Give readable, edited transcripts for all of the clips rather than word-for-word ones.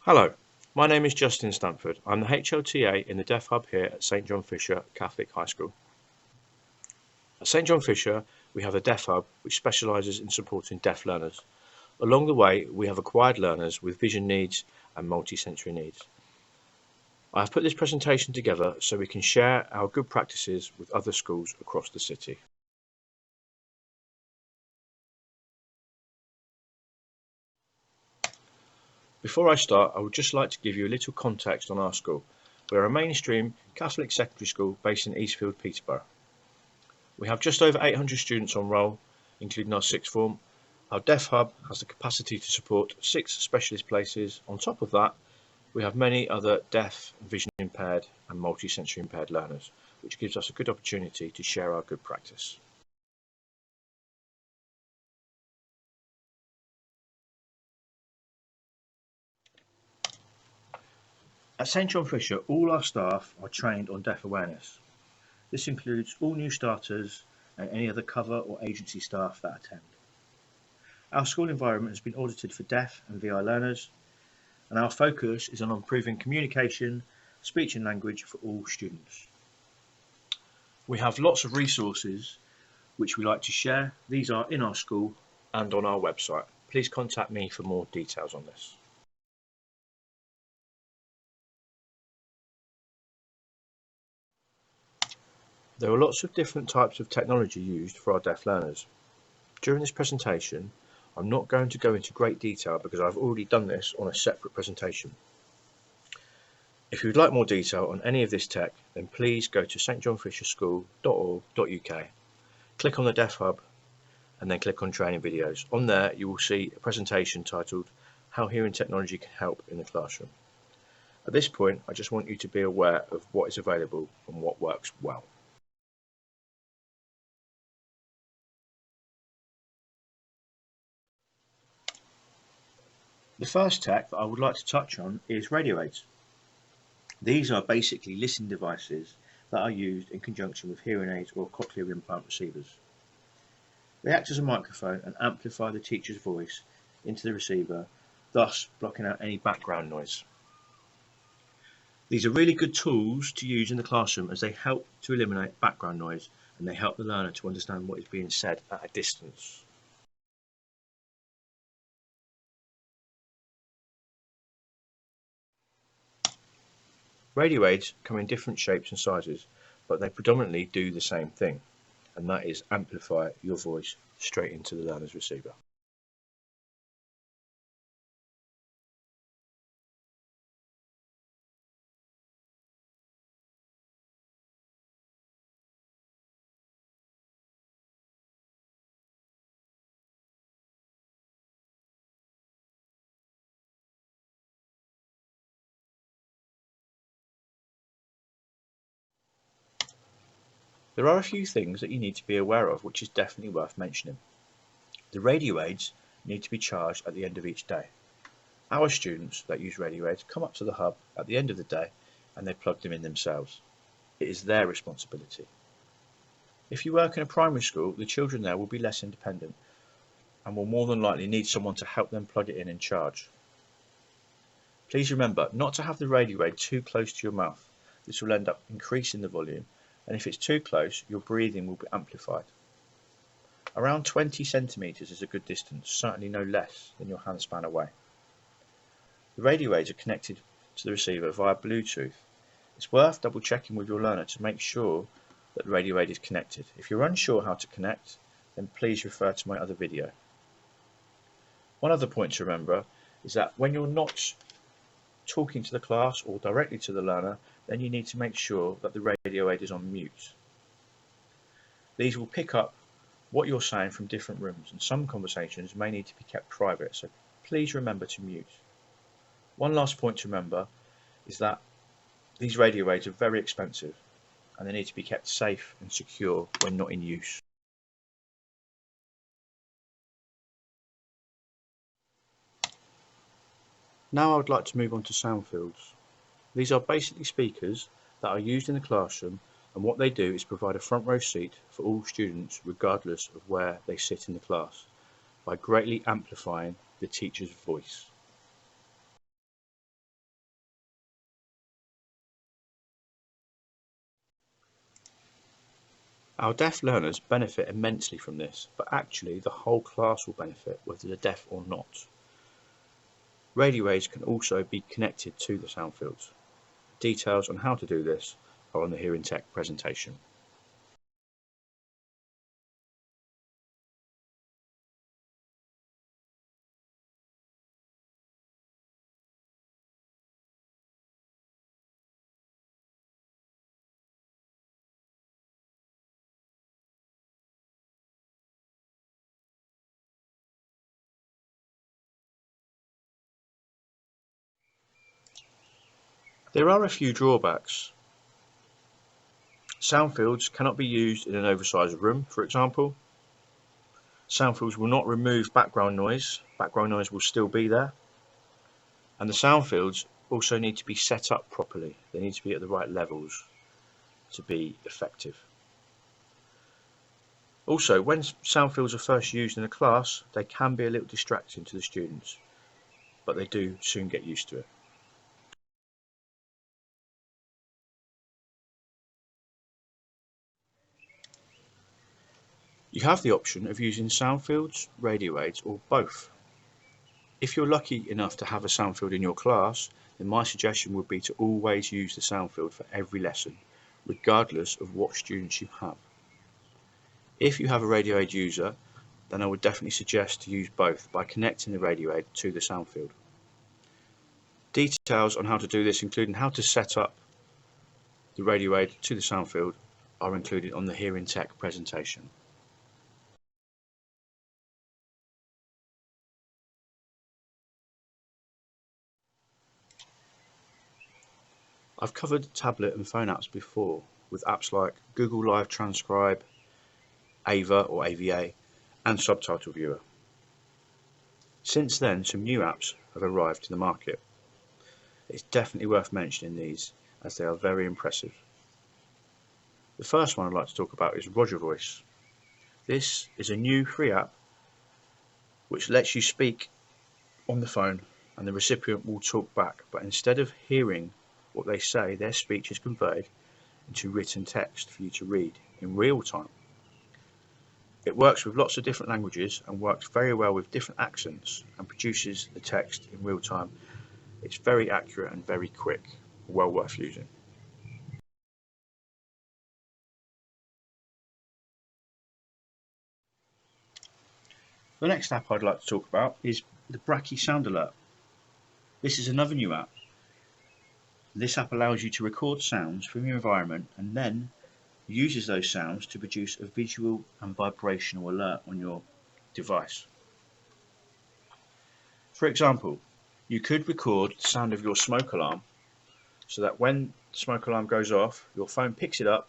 Hello, my name is Justin Stanford. I'm the HLTA in the Deaf Hub here at St John Fisher Catholic High School. At St John Fisher, we have a Deaf Hub which specialises in supporting deaf learners. Along the way, we have acquired learners with vision needs and multisensory needs. I have put this presentation together so we can share our good practices with other schools across the city. Before I start, I would just like to give you a little context on our school. We're a mainstream Catholic secondary school based in Eastfield, Peterborough. We have just over 800 students on roll, including our sixth form. Our Deaf Hub has the capacity to support 6 specialist places. On top of that, we have many other deaf, vision impaired and multisensory impaired learners, which gives us a good opportunity to share our good practice. At St John Fisher, all our staff are trained on deaf awareness. This includes all new starters and any other cover or agency staff that attend. Our school environment has been audited for deaf and VI learners, and our focus is on improving communication, speech and language for all students. We have lots of resources which we like to share. These are in our school and on our website. Please contact me for more details on this. There are lots of different types of technology used for our deaf learners. During this presentation, I'm not going to go into great detail because I've already done this on a separate presentation. If you would like more detail on any of this tech, then please go to stjohnfisherschool.org.uk, click on the Deaf Hub, and then click on Training Videos. On there, you will see a presentation titled How Hearing Technology Can Help in the Classroom. At this point, I just want you to be aware of what is available and what works well. The first tech that I would like to touch on is radio aids. These are basically listening devices that are used in conjunction with hearing aids or cochlear implant receivers. They act as a microphone and amplify the teacher's voice into the receiver, thus blocking out any background noise. These are really good tools to use in the classroom as they help to eliminate background noise and they help the learner to understand what is being said at a distance. Radio aids come in different shapes and sizes, but they predominantly do the same thing, and that is amplify your voice straight into the learner's receiver. There are a few things that you need to be aware of which is definitely worth mentioning. The radio aids need to be charged at the end of each day. Our students that use radio aids come up to the hub at the end of the day and they plug them in themselves. It is their responsibility. If you work in a primary school, the children there will be less independent and will more than likely need someone to help them plug it in and charge. Please remember not to have the radio aid too close to your mouth. This will end up increasing the volume, and if it's too close, your breathing will be amplified. Around 20 centimetres is a good distance, certainly no less than your handspan away. The radio aids are connected to the receiver via Bluetooth. It's worth double checking with your learner to make sure that the radio aid is connected. If you're unsure how to connect, then please refer to my other video. One other point to remember is that when you're not talking to the class or directly to the learner, then you need to make sure that the radio aid is on mute. These will pick up what you're saying from different rooms, and some conversations may need to be kept private, so please remember to mute. One last point to remember is that these radio aids are very expensive and they need to be kept safe and secure when not in use. Now I would like to move on to sound fields. These are basically speakers that are used in the classroom, and what they do is provide a front row seat for all students regardless of where they sit in the class by greatly amplifying the teacher's voice. Our deaf learners benefit immensely from this, but actually the whole class will benefit whether they're deaf or not. Radio aids can also be connected to the sound fields. Details on how to do this are on the Hearing Tech presentation. There are a few drawbacks. Sound fields cannot be used in an oversized room, for example. Sound fields will not remove background noise. Background noise will still be there. And the sound fields also need to be set up properly. They need to be at the right levels to be effective. Also, when sound fields are first used in a class, they can be a little distracting to the students, but they do soon get used to it. You have the option of using sound fields, radio aids, or both. If you're lucky enough to have a sound field in your class, then my suggestion would be to always use the sound field for every lesson, regardless of what students you have. If you have a radio aid user, then I would definitely suggest to use both by connecting the radio aid to the sound field. Details on how to do this, including how to set up the radio aid to the sound field, are included on the Hearing Tech presentation. I've covered tablet and phone apps before, with apps like Google Live Transcribe, AVA or AVA, and Subtitle Viewer. Since then, some new apps have arrived to the market. It's definitely worth mentioning these, as they are very impressive. The first one I'd like to talk about is Roger Voice. This is a new free app which lets you speak on the phone and the recipient will talk back, but instead of hearing what they say, their speech is converted into written text for you to read in real time. It works with lots of different languages and works very well with different accents and produces the text in real time. It's very accurate and very quick, well worth using. The next app I'd like to talk about is the Bracky Sound Alert. This is another new app. This app allows you to record sounds from your environment and then uses those sounds to produce a visual and vibrational alert on your device. For example, you could record the sound of your smoke alarm so that when the smoke alarm goes off, your phone picks it up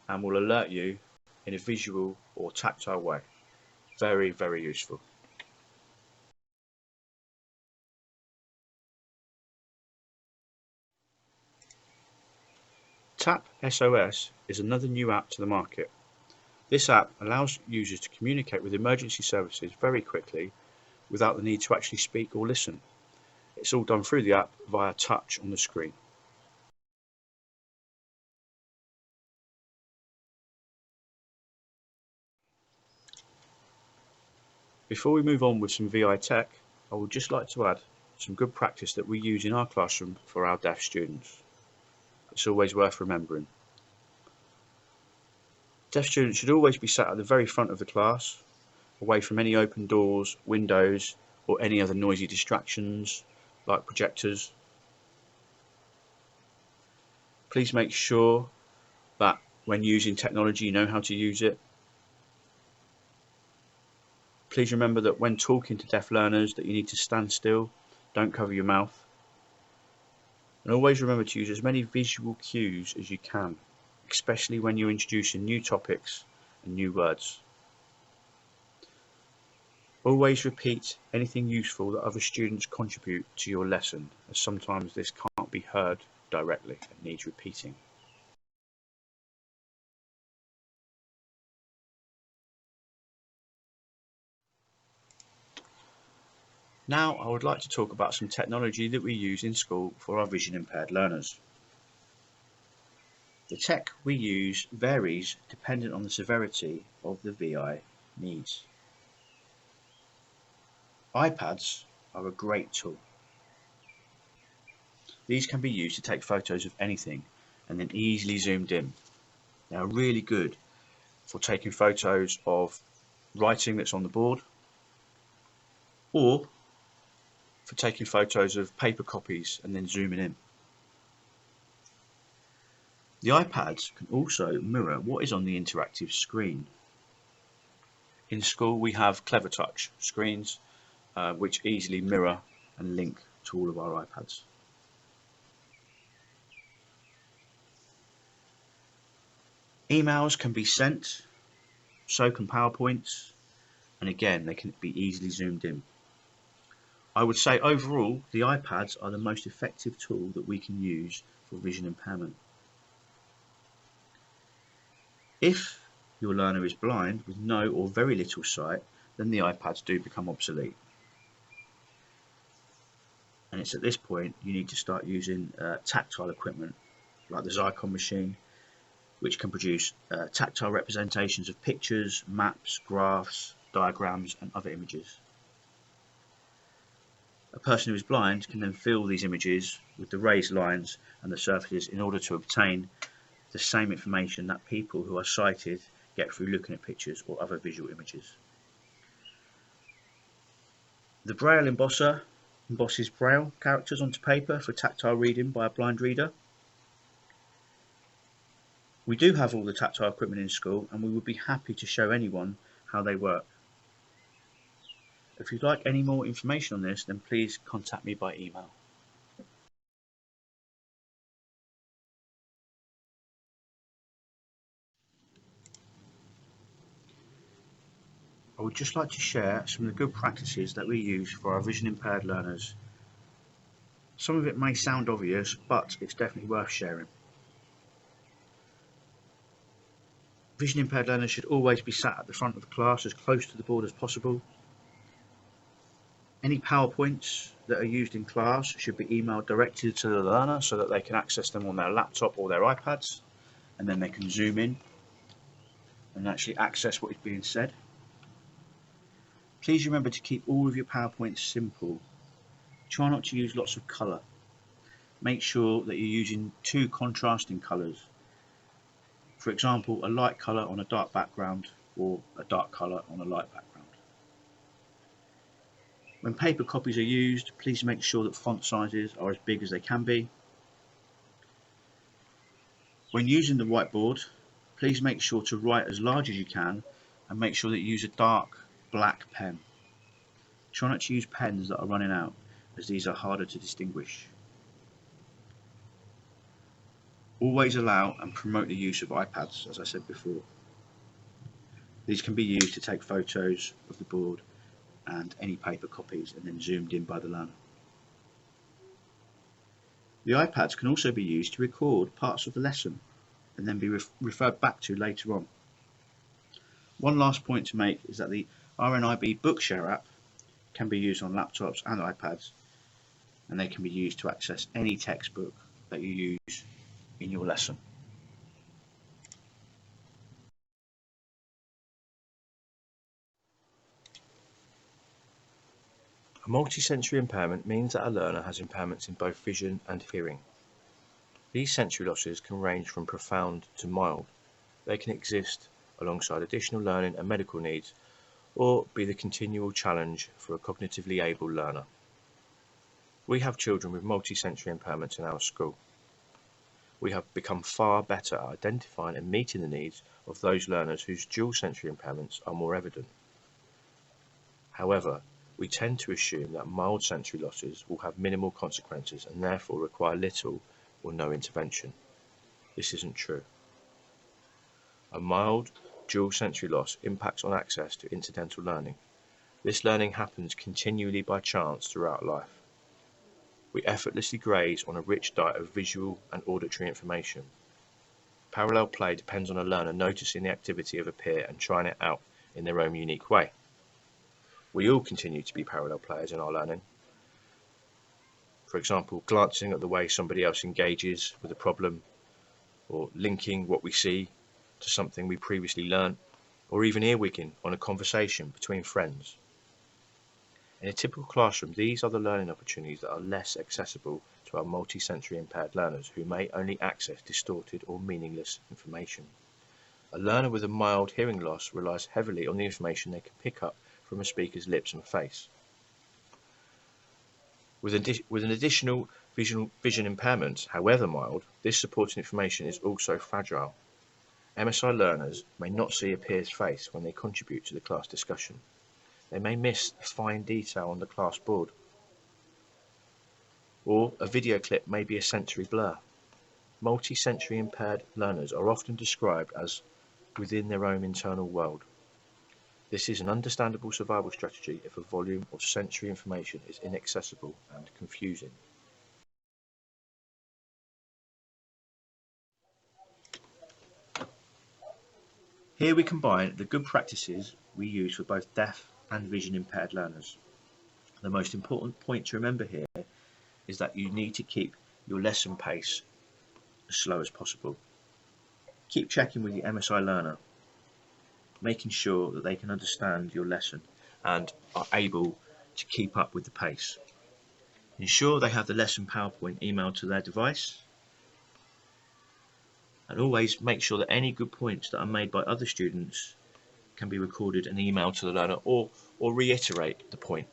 and will alert you in a visual or tactile way. Very, very useful. Tap SOS is another new app to the market. This app allows users to communicate with emergency services very quickly without the need to actually speak or listen. It's all done through the app via touch on the screen. Before we move on with some VI tech, I would just like to add some good practice that we use in our classroom for our deaf students. It's always worth remembering. Deaf students should always be sat at the very front of the class, away from any open doors, windows, or any other noisy distractions like projectors. Please make sure that when using technology you know how to use it. Please remember that when talking to deaf learners that you need to stand still, don't cover your mouth. And always remember to use as many visual cues as you can, especially when you're introducing new topics and new words. Always repeat anything useful that other students contribute to your lesson, as sometimes this can't be heard directly and needs repeating. Now I would like to talk about some technology that we use in school for our vision impaired learners. The tech we use varies depending on the severity of the VI needs. iPads are a great tool. These can be used to take photos of anything and then easily zoomed in. They are really good for taking photos of writing that's on the board, or for taking photos of paper copies and then zooming in. The iPads can also mirror what is on the interactive screen. In school we have Clever Touch screens which easily mirror and link to all of our iPads. Emails can be sent, so can PowerPoints, and again they can be easily zoomed in. I would say overall the iPads are the most effective tool that we can use for vision impairment. If your learner is blind with no or very little sight, then the iPads do become obsolete. And it's at this point you need to start using tactile equipment like the Zycon machine, which can produce tactile representations of pictures, maps, graphs, diagrams and other images. A person who is blind can then fill these images with the raised lines and the surfaces in order to obtain the same information that people who are sighted get through looking at pictures or other visual images. The Braille embosser embosses Braille characters onto paper for tactile reading by a blind reader. We do have all the tactile equipment in school and we would be happy to show anyone how they work. If you'd like any more information on this, then please contact me by email. I would just like to share some of the good practices that we use for our vision impaired learners. Some of it may sound obvious, but it's definitely worth sharing. Vision impaired learners should always be sat at the front of the class as close to the board as possible. Any PowerPoints that are used in class should be emailed directly to the learner so that they can access them on their laptop or their iPads, and then they can zoom in and actually access what is being said. Please remember to keep all of your PowerPoints simple. Try not to use lots of colour. Make sure that you're using two contrasting colours. For example, a light colour on a dark background or a dark colour on a light background. When paper copies are used, please make sure that font sizes are as big as they can be. When using the whiteboard, please make sure to write as large as you can and make sure that you use a dark black pen. Try not to use pens that are running out, as these are harder to distinguish. Always allow and promote the use of iPads, as I said before. These can be used to take photos of the board and any paper copies and then zoomed in by the learner. The iPads can also be used to record parts of the lesson and then be referred back to later on. One last point to make is that the RNIB Bookshare app can be used on laptops and iPads, and they can be used to access any textbook that you use in your lesson. A multisensory impairment means that a learner has impairments in both vision and hearing. These sensory losses can range from profound to mild. They can exist alongside additional learning and medical needs, or be the continual challenge for a cognitively able learner. We have children with multisensory impairments in our school. We have become far better at identifying and meeting the needs of those learners whose dual sensory impairments are more evident. However, we tend to assume that mild sensory losses will have minimal consequences and therefore require little or no intervention. This isn't true. A mild dual sensory loss impacts on access to incidental learning. This learning happens continually by chance throughout life. We effortlessly graze on a rich diet of visual and auditory information. Parallel play depends on a learner noticing the activity of a peer and trying it out in their own unique way. We all continue to be parallel players in our learning. For example, glancing at the way somebody else engages with a problem, or linking what we see to something we previously learned, or even earwigging on a conversation between friends. In a typical classroom, these are the learning opportunities that are less accessible to our multisensory impaired learners who may only access distorted or meaningless information. A learner with a mild hearing loss relies heavily on the information they can pick up from a speaker's lips and face. With an additional vision impairment, however mild, this supporting information is also fragile. MSI learners may not see a peer's face when they contribute to the class discussion. They may miss a fine detail on the class board, or a video clip may be a sensory blur. Multisensory impaired learners are often described as within their own internal world. This is an understandable survival strategy if a volume of sensory information is inaccessible and confusing. Here we combine the good practices we use for both deaf and vision impaired learners. The most important point to remember here is that you need to keep your lesson pace as slow as possible. Keep checking with your MSI learner, making sure that they can understand your lesson and are able to keep up with the pace. Ensure they have the lesson PowerPoint emailed to their device, and always make sure that any good points that are made by other students can be recorded and emailed to the learner, or reiterate the point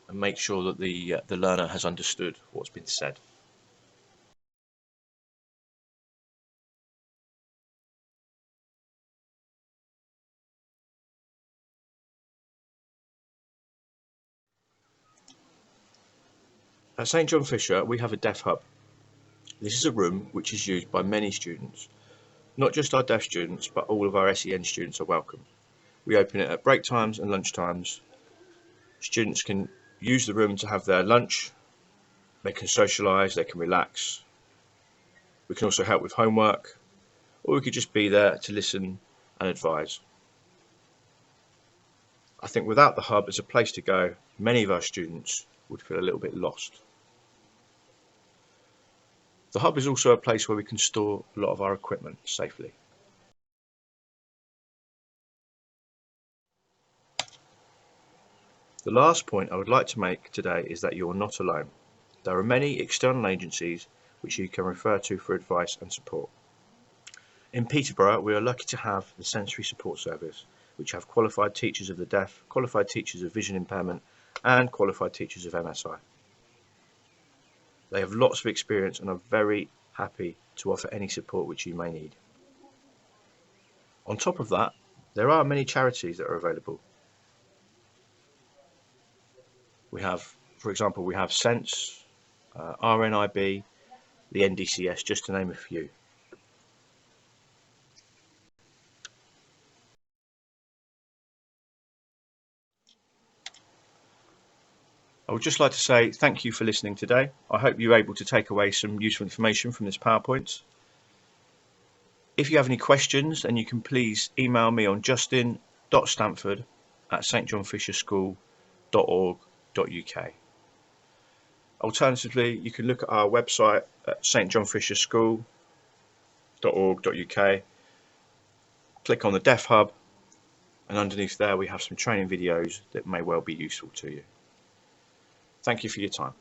and make sure that the learner has understood what's been said. At St John Fisher, we have a deaf hub. This is a room which is used by many students. Not just our deaf students, but all of our SEN students are welcome. We open it at break times and lunch times. Students can use the room to have their lunch, they can socialise, they can relax. We can also help with homework, or we could just be there to listen and advise. I think without the hub as a place to go, many of our students would feel a little bit lost. The hub is also a place where we can store a lot of our equipment safely. The last point I would like to make today is that you are not alone. There are many external agencies which you can refer to for advice and support. In Peterborough, we are lucky to have the Sensory Support Service, which have qualified teachers of the deaf, qualified teachers of vision impairment, and qualified teachers of MSI. They have lots of experience and are very happy to offer any support which you may need. On top of that, there are many charities that are available. We have, for example, we have Sense, RNIB, the NDCS, just to name a few. I would just like to say thank you for listening today. I hope you were able to take away some useful information from this PowerPoint. If you have any questions, then you can please email me on justin.stanford@stjohnfisherschool.org.uk. Alternatively, you can look at our website at stjohnfisherschool.org.uk, click on the Deaf Hub, and underneath there we have some training videos that may well be useful to you. Thank you for your time.